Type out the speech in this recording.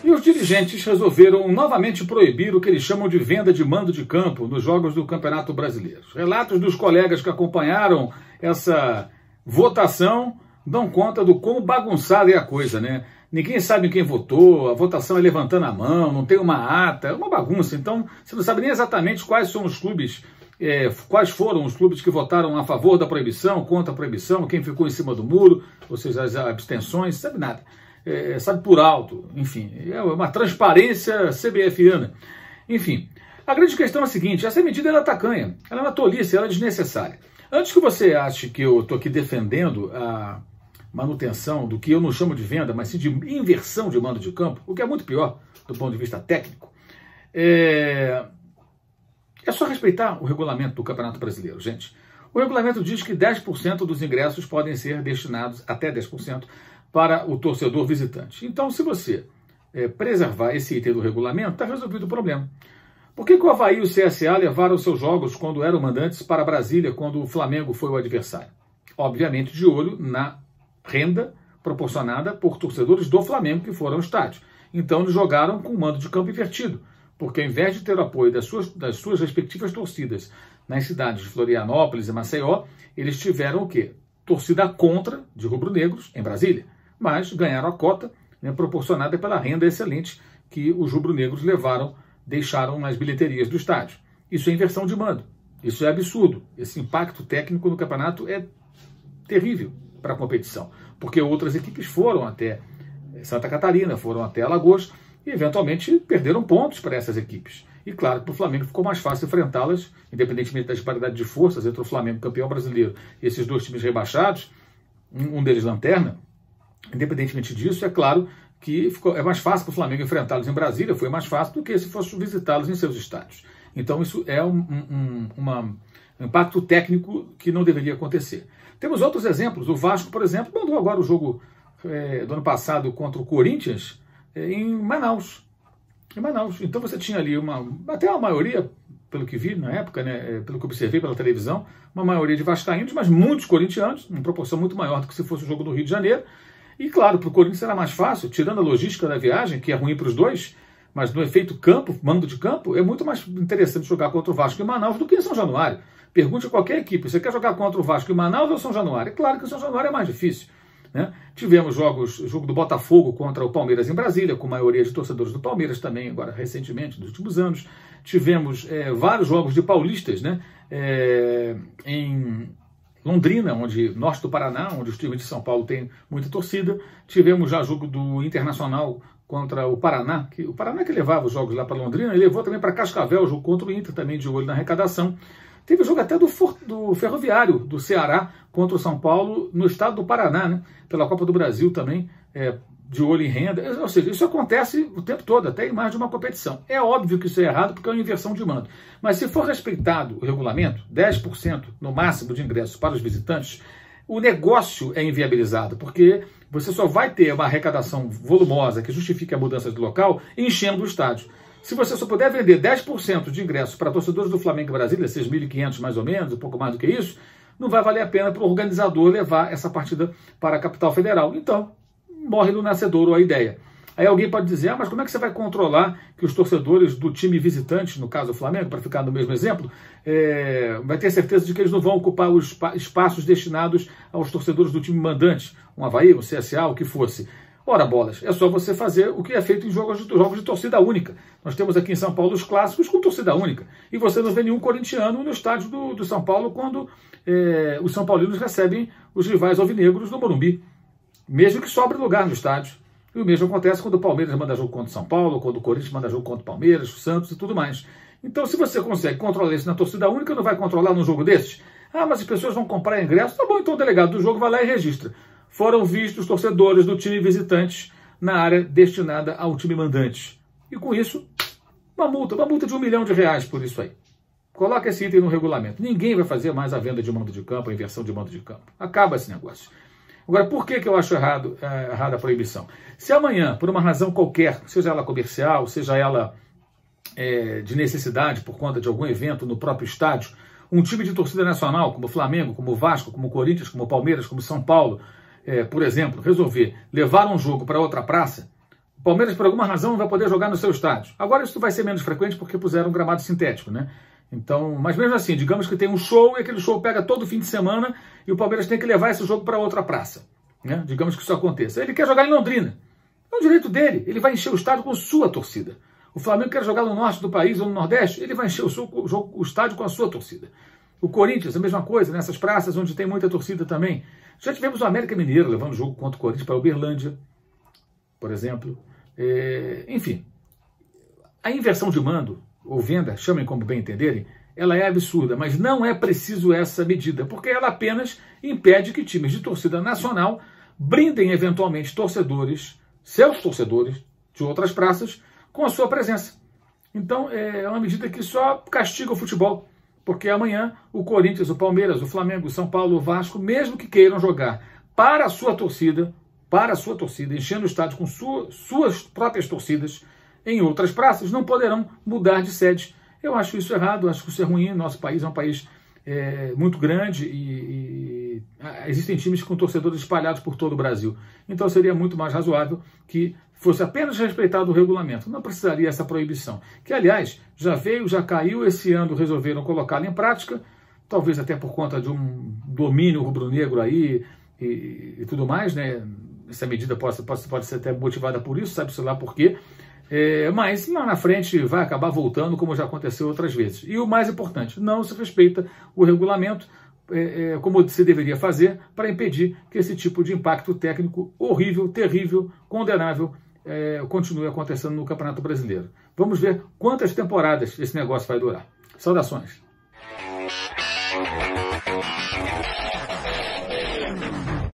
E os dirigentes resolveram novamente proibir o que eles chamam de venda de mando de campo nos jogos do Campeonato Brasileiro. Relatos dos colegas que acompanharam essa votação dão conta do quão bagunçada é a coisa, né? Ninguém sabe quem votou, a votação é levantando a mão, não tem uma ata, é uma bagunça. Então, você não sabe nem exatamente quais são os clubes, quais foram os clubes que votaram a favor da proibição, contra a proibição, quem ficou em cima do muro, ou seja, as abstenções, sabe nada. Sabe por alto, enfim, é uma transparência CBFiana. Enfim, a grande questão é a seguinte: essa medida ela é tacanha, ela é uma tolice, ela é desnecessária. Antes que você ache que eu estou aqui defendendo a manutenção do que eu não chamo de venda, mas sim de inversão de mando de campo, o que é muito pior do ponto de vista técnico, é só respeitar o regulamento do Campeonato Brasileiro, gente. O regulamento diz que 10% dos ingressos podem ser destinados, até 10%, para o torcedor visitante. Então, se você preservar esse item do regulamento, está resolvido o problema. Por que o Avaí e o CSA levaram seus jogos, quando eram mandantes, para Brasília, quando o Flamengo foi o adversário? Obviamente, de olho na renda proporcionada por torcedores do Flamengo que foram ao estádio. Então, eles jogaram com o mando de campo invertido, porque ao invés de ter o apoio das suas respectivas torcidas nas cidades de Florianópolis e Maceió, eles tiveram o quê? Torcida contra de rubro-negros em Brasília, mas ganharam a cota, né, proporcionada pela renda excelente que os rubro-negros deixaram nas bilheterias do estádio. Isso é inversão de mando, isso é absurdo. Esse impacto técnico no campeonato é terrível para a competição, porque outras equipes foram até Santa Catarina, foram até Alagoas e eventualmente perderam pontos para essas equipes. E claro que para o Flamengo ficou mais fácil enfrentá-las, independentemente da disparidade de forças entre o Flamengo, campeão brasileiro, e esses dois times rebaixados, um deles lanterna. Independentemente disso, é claro que é mais fácil para o Flamengo enfrentá-los em Brasília, foi mais fácil do que se fosse visitá-los em seus estádios. Então isso é um impacto técnico que não deveria acontecer. Temos outros exemplos. O Vasco, por exemplo, mandou agora o jogo do ano passado contra o Corinthians em Manaus. Então você tinha ali até uma maioria, pelo que vi na época, né, pelo que observei pela televisão, uma maioria de vascaínos, mas muitos corintianos, em proporção muito maior do que se fosse o jogo do Rio de Janeiro. E claro, para o Corinthians era mais fácil, tirando a logística da viagem, que é ruim para os dois, mas no efeito campo, mando de campo, é muito mais interessante jogar contra o Vasco em Manaus do que em São Januário. Pergunte a qualquer equipe, você quer jogar contra o Vasco em Manaus ou São Januário? É claro que São Januário é mais difícil, né? Tivemos jogo do Botafogo contra o Palmeiras em Brasília, com maioria de torcedores do Palmeiras também, agora recentemente, nos últimos anos. Tivemos vários jogos de paulistas, né? Em Londrina, norte do Paraná, onde os times de São Paulo têm muita torcida. Tivemos já jogo do Internacional contra o Paraná que levava os jogos lá para Londrina, e levou também para Cascavel o jogo contra o Inter, também de olho na arrecadação. Teve jogo até do Ferroviário, do Ceará, contra o São Paulo, no estado do Paraná, né? Pela Copa do Brasil também, de olho em renda. Ou seja, isso acontece o tempo todo, até em mais de uma competição. É óbvio que isso é errado, porque é uma inversão de mando. Mas se for respeitado o regulamento, 10% no máximo de ingressos para os visitantes, o negócio é inviabilizado, porque você só vai ter uma arrecadação volumosa que justifique a mudança de local enchendo o estádio. Se você só puder vender 10% de ingressos para torcedores do Flamengo em Brasília, 6.500 mais ou menos, um pouco mais do que isso, não vai valer a pena para o organizador levar essa partida para a capital federal. Então, morre no nascedouro a ideia. Aí alguém pode dizer, mas como é que você vai controlar que os torcedores do time visitante, no caso o Flamengo, para ficar no mesmo exemplo, vai ter certeza de que eles não vão ocupar os espaços destinados aos torcedores do time mandante, um Avaí, um CSA, o que fosse. Ora, bolas, é só você fazer o que é feito em jogos de torcida única. Nós temos aqui em São Paulo os clássicos com torcida única. E você não vê nenhum corintiano no estádio do São Paulo quando os são paulinos recebem os rivais alvinegros no Morumbi. Mesmo que sobre lugar no estádio. E o mesmo acontece quando o Palmeiras manda jogo contra o São Paulo, quando o Corinthians manda jogo contra o Palmeiras, o Santos e tudo mais. Então, se você consegue controlar isso na torcida única, não vai controlar num jogo desses? Ah, mas as pessoas vão comprar ingresso. Tá bom, então o delegado do jogo vai lá e registra. Foram vistos torcedores do time visitante na área destinada ao time mandante. E com isso, uma multa de R$1 milhão por isso aí. Coloca esse item no regulamento. Ninguém vai fazer mais a venda de mando de campo, a inversão de mando de campo. Acaba esse negócio. Agora, por que eu acho errada a proibição? Se amanhã, por uma razão qualquer, seja ela comercial, seja ela de necessidade por conta de algum evento no próprio estádio, um time de torcida nacional, como o Flamengo, como o Vasco, como o Corinthians, como o Palmeiras, como o São Paulo, por exemplo, resolver levar um jogo para outra praça, o Palmeiras, por alguma razão, não vai poder jogar no seu estádio. Agora isso vai ser menos frequente porque puseram um gramado sintético, né? Então, mas mesmo assim, digamos que tem um show e aquele show pega todo fim de semana e o Palmeiras tem que levar esse jogo para outra praça, né? Digamos que isso aconteça. Ele quer jogar em Londrina. É o direito dele. Ele vai encher o estádio com sua torcida. O Flamengo quer jogar no norte do país ou no nordeste, ele vai encher o estádio com a sua torcida. O Corinthians, a mesma coisa, nessas praças onde tem muita torcida também. Já tivemos o América Mineiro levando o jogo contra o Corinthians para Uberlândia, por exemplo. Enfim, a inversão de mando, ou venda, chamem como bem entenderem, ela é absurda, mas não é preciso essa medida, porque ela apenas impede que times de torcida nacional brindem eventualmente torcedores, seus torcedores de outras praças, com a sua presença. Então é uma medida que só castiga o futebol, porque amanhã o Corinthians, o Palmeiras, o Flamengo, o São Paulo, o Vasco, mesmo que queiram jogar para a sua torcida, enchendo o estádio com suas próprias torcidas em outras praças, não poderão mudar de sede. Eu acho isso errado, acho que isso é ruim. Nosso país é um país muito grande e existem times com torcedores espalhados por todo o Brasil. Então seria muito mais razoável que fosse apenas respeitado o regulamento. Não precisaria essa proibição, que aliás já caiu esse ano, resolveram colocá-la em prática, talvez até por conta de um domínio rubro-negro aí e tudo mais, né? Essa medida pode ser até motivada por isso, sabe-se lá por quê. Mas lá na frente vai acabar voltando, como já aconteceu outras vezes. E o mais importante, não se respeita o regulamento como se deveria fazer para impedir que esse tipo de impacto técnico horrível, terrível, condenável continue acontecendo no Campeonato Brasileiro. Vamos ver quantas temporadas esse negócio vai durar. Saudações!